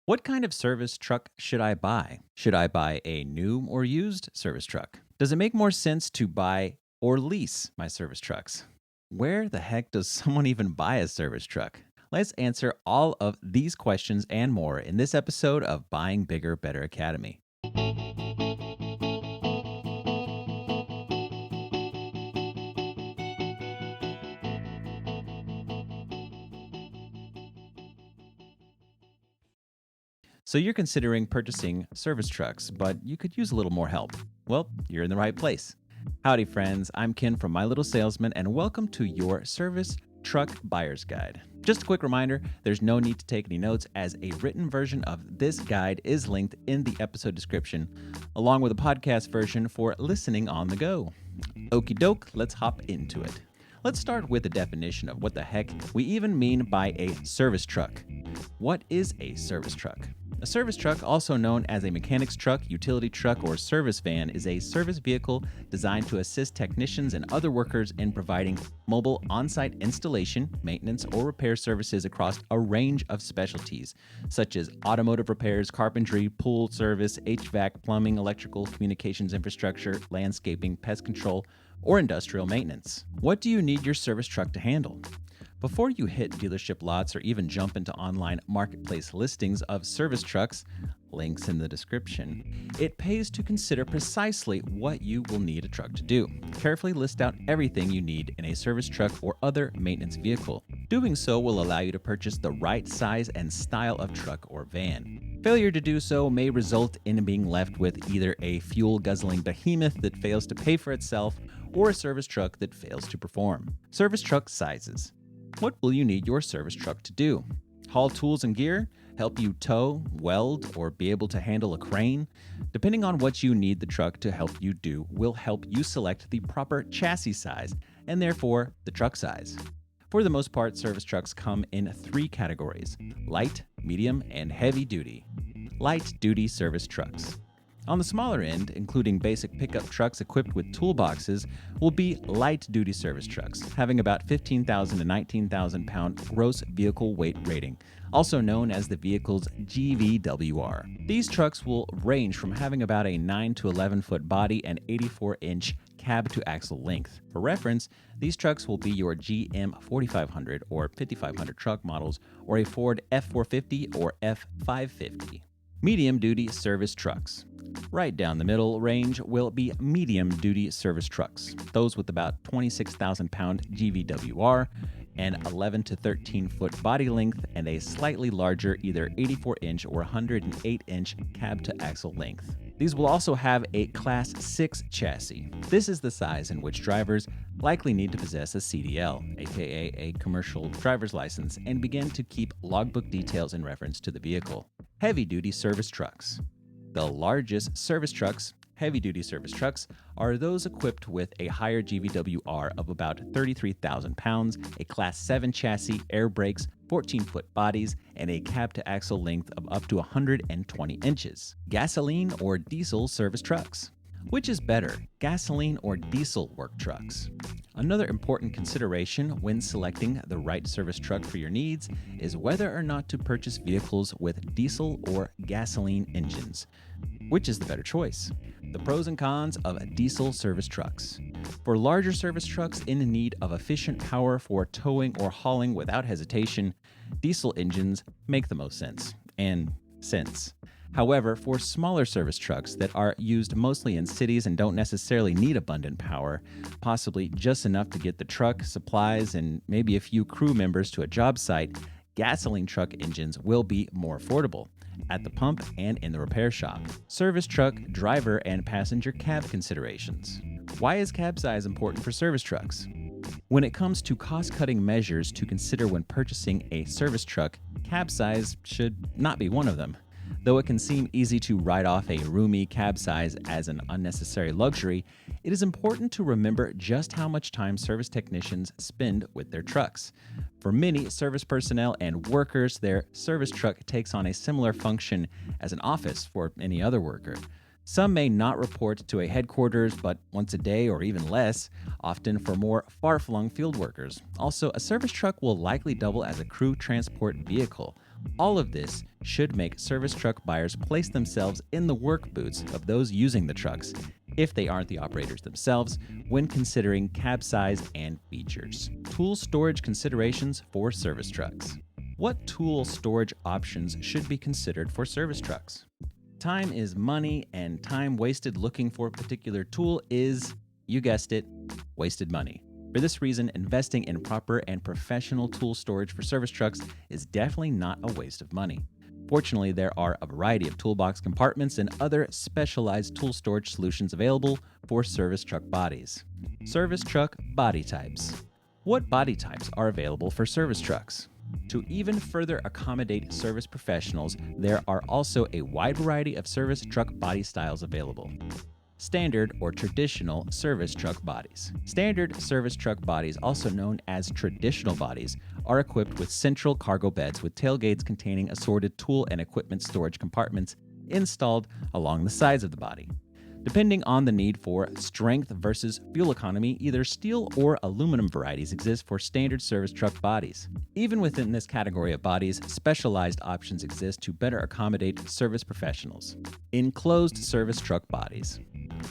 What kind of service truck should I buy? Should I buy a new or used service truck? Does it make more sense to buy or lease my service trucks? Where the heck does someone even buy a service truck? Let's answer all of these questions and more in this episode of Buying Bigger, Better Academy. So you're considering purchasing service trucks, but you could use a little more help. Well, you're in the right place. Howdy, friends. I'm Ken from My Little Salesman, and welcome to your Service Truck Buyer's Guide. Just a quick reminder, there's no need to take any notes, as a written version of this guide is linked in the episode description, along with a podcast version for listening on the go. Okie doke, let's hop into it. Let's start with the definition of what the heck we even mean by a service truck. What is a service truck? A service truck, also known as a mechanic's truck, utility truck, or service van, is a service vehicle designed to assist technicians and other workers in providing mobile on-site installation, maintenance, or repair services across a range of specialties, such as automotive repairs, carpentry, pool service, HVAC, plumbing, electrical, communications infrastructure, landscaping, pest control, or industrial maintenance. What do you need your service truck to handle? Before you hit dealership lots or even jump into online marketplace listings of service trucks, links in the description, it pays to consider precisely what you will need a truck to do. Carefully list out everything you need in a service truck or other maintenance vehicle. Doing so will allow you to purchase the right size and style of truck or van. Failure to do so may result in being left with either a fuel-guzzling behemoth that fails to pay for itself or a service truck that fails to perform. Service truck sizes. What will you need your service truck to do? Haul tools and gear? Help you tow, weld, or be able to handle a crane? Depending on what you need the truck to help you do will help you select the proper chassis size and therefore the truck size. For the most part, service trucks come in three categories: light, medium, and heavy duty. Light duty service trucks. On the smaller end, including basic pickup trucks equipped with toolboxes, will be light-duty service trucks, having about 15,000 to 19,000 pound gross vehicle weight rating, also known as the vehicle's GVWR. These trucks will range from having about a 9 to 11 foot body and 84-inch cab-to-axle length. For reference, these trucks will be your GM 4500 or 5500 truck models, or a Ford F450 or F550. Medium-duty service trucks. Right down the middle range will be medium-duty service trucks, those with about 26,000 pound GVWR, an 11 to 13 foot body length, and a slightly larger either 84-inch or 108-inch cab-to-axle length. These will also have a Class 6 chassis. This is the size in which drivers likely need to possess a CDL, aka a commercial driver's license, and begin to keep logbook details in reference to the vehicle. Heavy-duty service trucks. The largest service trucks, heavy-duty service trucks, are those equipped with a higher GVWR of about 33,000 pounds, a Class 7 chassis, air brakes, 14-foot bodies, and a cab-to-axle length of up to 120 inches. Gasoline or diesel service trucks. Which is better, gasoline or diesel work trucks? Another important consideration when selecting the right service truck for your needs is whether or not to purchase vehicles with diesel or gasoline engines. Which is the better choice? The pros and cons of diesel service trucks. For larger service trucks in need of efficient power for towing or hauling without hesitation, diesel engines make the most sense. However, for smaller service trucks that are used mostly in cities and don't necessarily need abundant power, possibly just enough to get the truck, supplies, and maybe a few crew members to a job site, gasoline truck engines will be more affordable at the pump and in the repair shop. Service truck, driver, and passenger cab considerations. Why is cab size important for service trucks? When it comes to cost-cutting measures to consider when purchasing a service truck, cab size should not be one of them. Though it can seem easy to write off a roomy cab size as an unnecessary luxury, it is important to remember just how much time service technicians spend with their trucks. For many service personnel and workers, their service truck takes on a similar function as an office for any other worker. Some may not report to a headquarters, but once a day or even less, often for more far-flung field workers. Also, a service truck will likely double as a crew transport vehicle, All of this should make service truck buyers place themselves in the work boots of those using the trucks, if they aren't the operators themselves, when considering cab size and features. Tool storage considerations for service trucks. What tool storage options should be considered for service trucks? Time is money, and time wasted looking for a particular tool is, you guessed it, wasted money. For this reason, investing in proper and professional tool storage for service trucks is definitely not a waste of money. Fortunately, there are a variety of toolbox compartments and other specialized tool storage solutions available for service truck bodies. Service truck body types. What body types are available for service trucks? To even further accommodate service professionals, there are also a wide variety of service truck body styles available. Standard or traditional service truck bodies. Standard service truck bodies, also known as traditional bodies, are equipped with central cargo beds with tailgates containing assorted tool and equipment storage compartments installed along the sides of the body. Depending on the need for strength versus fuel economy, either steel or aluminum varieties exist for standard service truck bodies. Even within this category of bodies, specialized options exist to better accommodate service professionals. Enclosed service truck bodies.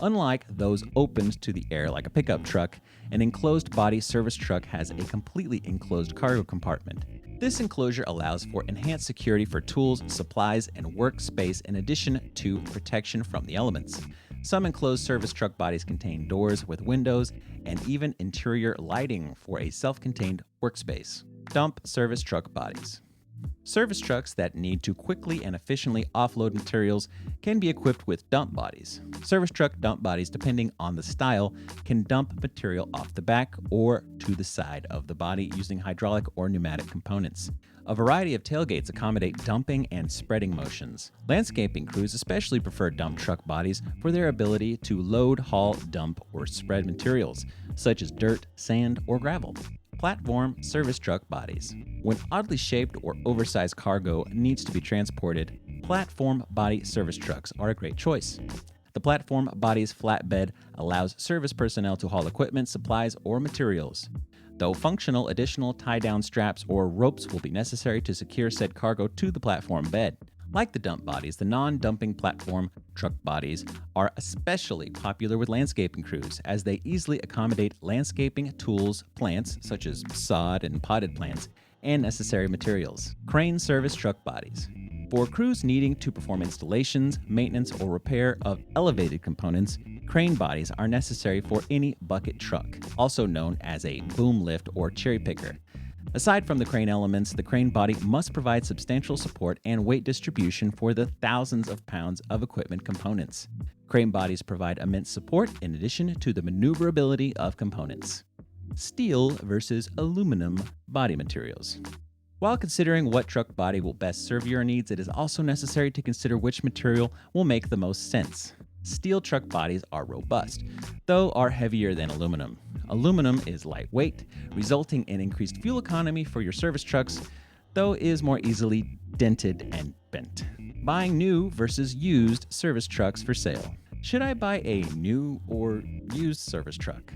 Unlike those opened to the air like a pickup truck, an enclosed body service truck has a completely enclosed cargo compartment. This enclosure allows for enhanced security for tools, supplies, and workspace in addition to protection from the elements. Some enclosed service truck bodies contain doors with windows and even interior lighting for a self-contained workspace. Dump service truck bodies. Service trucks that need to quickly and efficiently offload materials can be equipped with dump bodies. Service truck dump bodies, depending on the style, can dump material off the back or to the side of the body using hydraulic or pneumatic components. A variety of tailgates accommodate dumping and spreading motions. Landscaping crews especially prefer dump truck bodies for their ability to load, haul, dump, or spread materials, such as dirt, sand, or gravel. Platform service truck bodies. When oddly shaped or oversized cargo needs to be transported, platform body service trucks are a great choice. The platform body's flatbed allows service personnel to haul equipment, supplies, or materials. Though functional, additional tie-down straps or ropes will be necessary to secure said cargo to the platform bed. Like the dump bodies, the non-dumping platform truck bodies are especially popular with landscaping crews, as they easily accommodate landscaping tools, plants such as sod and potted plants, and necessary materials. Crane service truck bodies. For crews needing to perform installations, maintenance, or repair of elevated components, crane bodies are necessary for any bucket truck, also known as a boom lift or cherry picker. Aside from the crane elements, the crane body must provide substantial support and weight distribution for the thousands of pounds of equipment components. Crane bodies provide immense support in addition to the maneuverability of components. Steel versus aluminum body materials. While considering what truck body will best serve your needs, it is also necessary to consider which material will make the most sense. Steel truck bodies are robust, though are heavier than aluminum. Aluminum is lightweight, resulting in increased fuel economy for your service trucks, though is more easily dented and bent. Buying new versus used service trucks for sale. Should I buy a new or used service truck?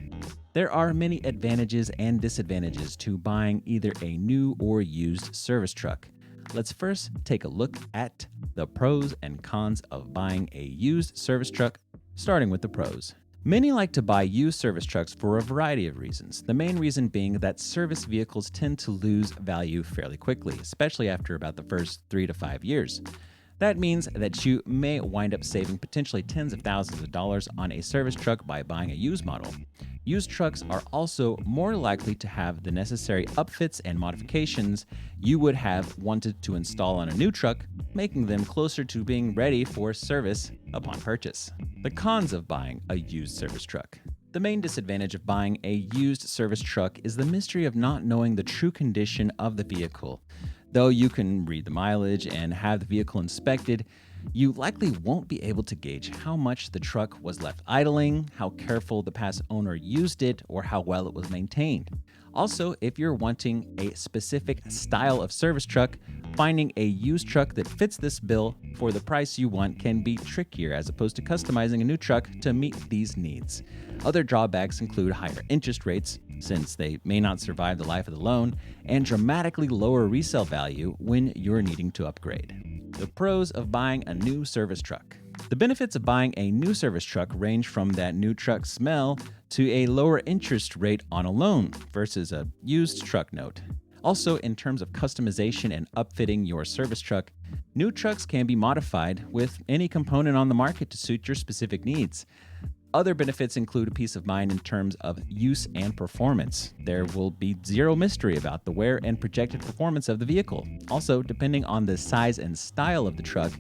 There are many advantages and disadvantages to buying either a new or used service truck. Let's first take a look at the pros and cons of buying a used service truck, starting with the pros. Many like to buy used service trucks for a variety of reasons, the main reason being that service vehicles tend to lose value fairly quickly, especially after about the first 3 to 5 years. That means that you may wind up saving potentially tens of thousands of dollars on a service truck by buying a used model. Used trucks are also more likely to have the necessary upfits and modifications you would have wanted to install on a new truck, making them closer to being ready for service upon purchase. The cons of buying a used service truck. The main disadvantage of buying a used service truck is the mystery of not knowing the true condition of the vehicle. Though you can read the mileage and have the vehicle inspected, you likely won't be able to gauge how much the truck was left idling, how careful the past owner used it, or how well it was maintained. Also, if you're wanting a specific style of service truck, finding a used truck that fits this bill for the price you want can be trickier as opposed to customizing a new truck to meet these needs. Other drawbacks include higher interest rates, since they may not survive the life of the loan, and dramatically lower resale value when you're needing to upgrade. The pros of buying a new service truck. The benefits of buying a new service truck range from that new truck smell to a lower interest rate on a loan versus a used truck note. Also, in terms of customization and upfitting your service truck, new trucks can be modified with any component on the market to suit your specific needs. Other benefits include peace of mind in terms of use and performance. There will be zero mystery about the wear and projected performance of the vehicle. Also, depending on the size and style of the truck,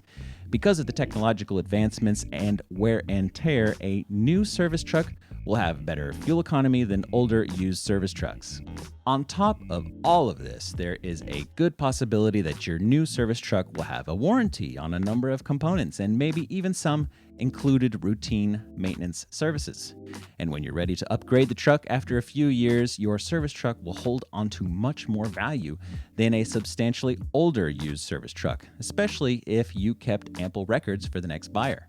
because of the technological advancements and wear and tear, a new service truck will have better fuel economy than older used service trucks. On top of all of this, there is a good possibility that your new service truck will have a warranty on a number of components and maybe even some included routine maintenance services. And when you're ready to upgrade the truck after a few years, your service truck will hold onto much more value than a substantially older used service truck, especially if you kept ample records for the next buyer.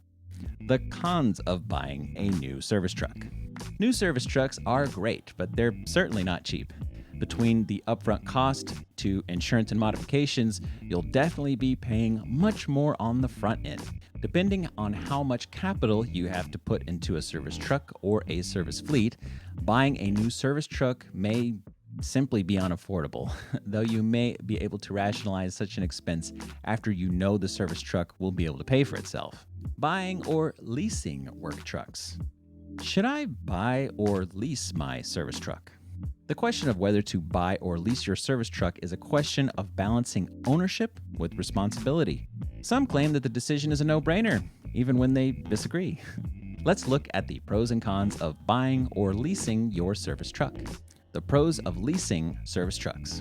The cons of buying a new service truck. New service trucks are great, but they're certainly not cheap. Between the upfront cost to insurance and modifications, you'll definitely be paying much more on the front end. Depending on how much capital you have to put into a service truck or a service fleet, buying a new service truck may simply be unaffordable, though you may be able to rationalize such an expense after you know the service truck will be able to pay for itself. Buying or leasing work trucks. Should I buy or lease my service truck? The question of whether to buy or lease your service truck is a question of balancing ownership with responsibility. Some claim that the decision is a no-brainer, even when they disagree. Let's look at the pros and cons of buying or leasing your service truck. The pros of leasing service trucks.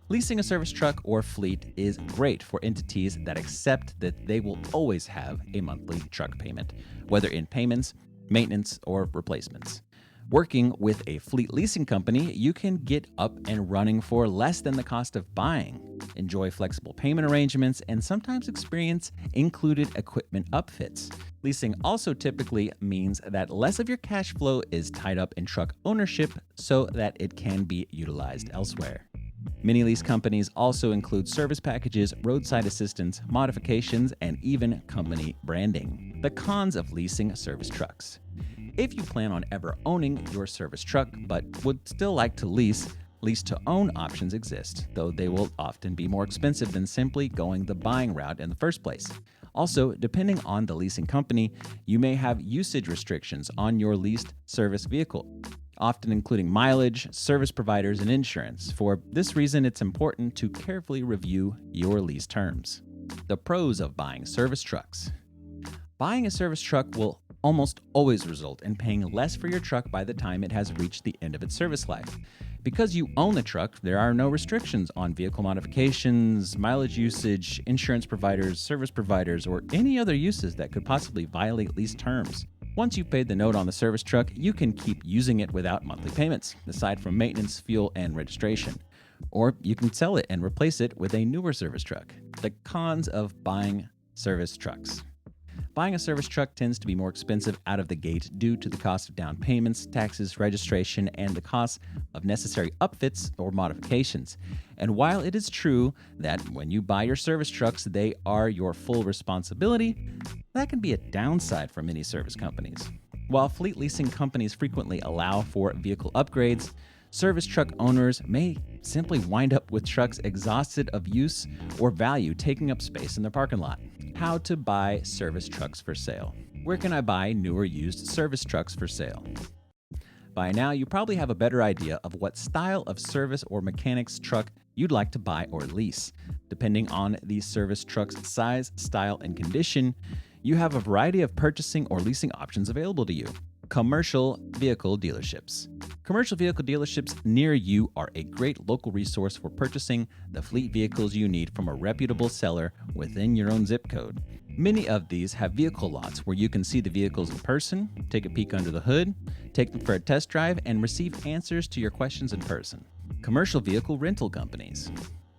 Leasing a service truck or fleet is great for entities that accept that they will always have a monthly truck payment, whether in payments, maintenance, or replacements. Working with a fleet leasing company, you can get up and running for less than the cost of buying, enjoy flexible payment arrangements, and sometimes experience included equipment upfits. Leasing also typically means that less of your cash flow is tied up in truck ownership so that it can be utilized elsewhere. Many lease companies also include service packages, roadside assistance, modifications, and even company branding. The cons of leasing service trucks. If you plan on ever owning your service truck but would still like to lease to own options exist, though they will often be more expensive than simply going the buying route in the first place. Also, depending on the leasing company, you may have usage restrictions on your leased service vehicle, often including mileage, service providers, and insurance. For this reason, it's important to carefully review your lease terms. The pros of buying service trucks. Buying a service truck will almost always result in paying less for your truck by the time it has reached the end of its service life. Because you own the truck, there are no restrictions on vehicle modifications, mileage usage, insurance providers, service providers, or any other uses that could possibly violate lease terms. Once you've paid the note on the service truck, you can keep using it without monthly payments, aside from maintenance, fuel, and registration. Or you can sell it and replace it with a newer service truck. The cons of buying service trucks. Buying a service truck tends to be more expensive out of the gate due to the cost of down payments, taxes, registration, and the cost of necessary upfits or modifications. And while it is true that when you buy your service trucks, they are your full responsibility, that can be a downside for many service companies. While fleet leasing companies frequently allow for vehicle upgrades, service truck owners may simply wind up with trucks exhausted of use or value, taking up space in their parking lot. How to buy service trucks for sale. Where can I buy new or used service trucks for sale? By now, you probably have a better idea of what style of service or mechanics truck you'd like to buy or lease. Depending on the service truck's size, style, and condition, you have a variety of purchasing or leasing options available to you. Commercial vehicle dealerships. Commercial vehicle dealerships near you are a great local resource for purchasing the fleet vehicles you need from a reputable seller within your own zip code. Many of these have vehicle lots where you can see the vehicles in person, take a peek under the hood, take them for a test drive, and receive answers to your questions in person. Commercial vehicle rental companies.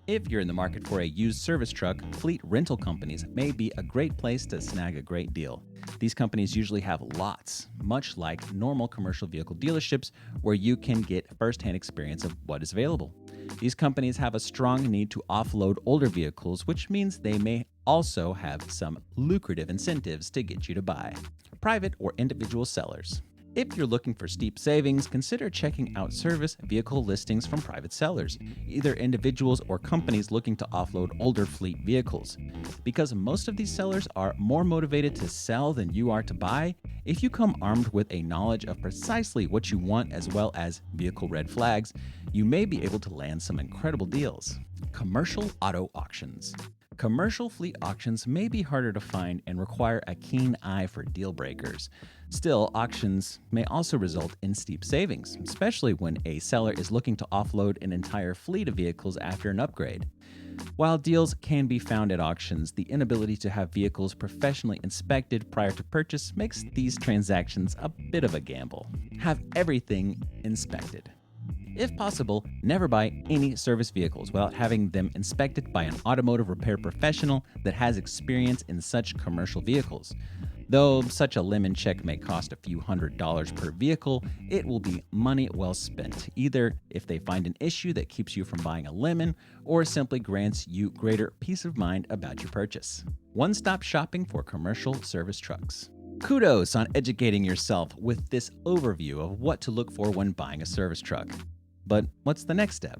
If you're in the market for a used service truck, fleet rental companies may be a great place to snag a great deal. These companies usually have lots, much like normal commercial vehicle dealerships, where you can get firsthand experience of what is available. These companies have a strong need to offload older vehicles, which means they may also have some lucrative incentives to get you to buy. Private or individual sellers. If you're looking for steep savings, consider checking out service vehicle listings from private sellers, either individuals or companies looking to offload older fleet vehicles. Because most of these sellers are more motivated to sell than you are to buy, if you come armed with a knowledge of precisely what you want as well as vehicle red flags, you may be able to land some incredible deals. Commercial auto auctions. Commercial fleet auctions may be harder to find and require a keen eye for deal breakers. Still, auctions may also result in steep savings, especially when a seller is looking to offload an entire fleet of vehicles after an upgrade. While deals can be found at auctions, the inability to have vehicles professionally inspected prior to purchase makes these transactions a bit of a gamble. Have everything inspected. If possible, never buy any service vehicles without having them inspected by an automotive repair professional that has experience in such commercial vehicles. Though such a lemon check may cost a few $100s per vehicle, it will be money well spent, either if they find an issue that keeps you from buying a lemon or simply grants you greater peace of mind about your purchase. One-stop shopping for commercial service trucks. Kudos on educating yourself with this overview of what to look for when buying a service truck. But what's the next step?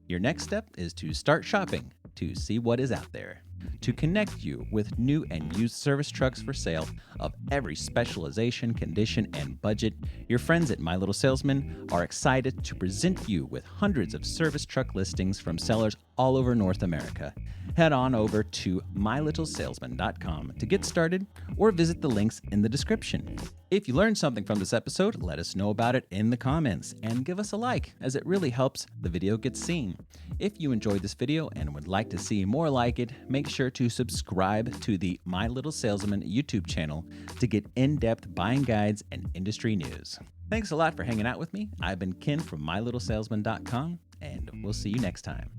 Your next step is to start shopping to see what is out there. To connect you with new and used service trucks for sale of every specialization, condition, and budget, your friends at My Little Salesman are excited to present you with hundreds of service truck listings from sellers all over North America. Head on over to mylittlesalesman.com to get started or visit the links in the description. If you learned something from this episode, let us know about it in the comments and give us a like, as it really helps the video get seen. If you enjoyed this video and would like to see more like it, make sure to subscribe to the My Little Salesman YouTube channel to get in-depth buying guides and industry news. Thanks a lot for hanging out with me. I've been Ken from mylittlesalesman.com, and we'll see you next time.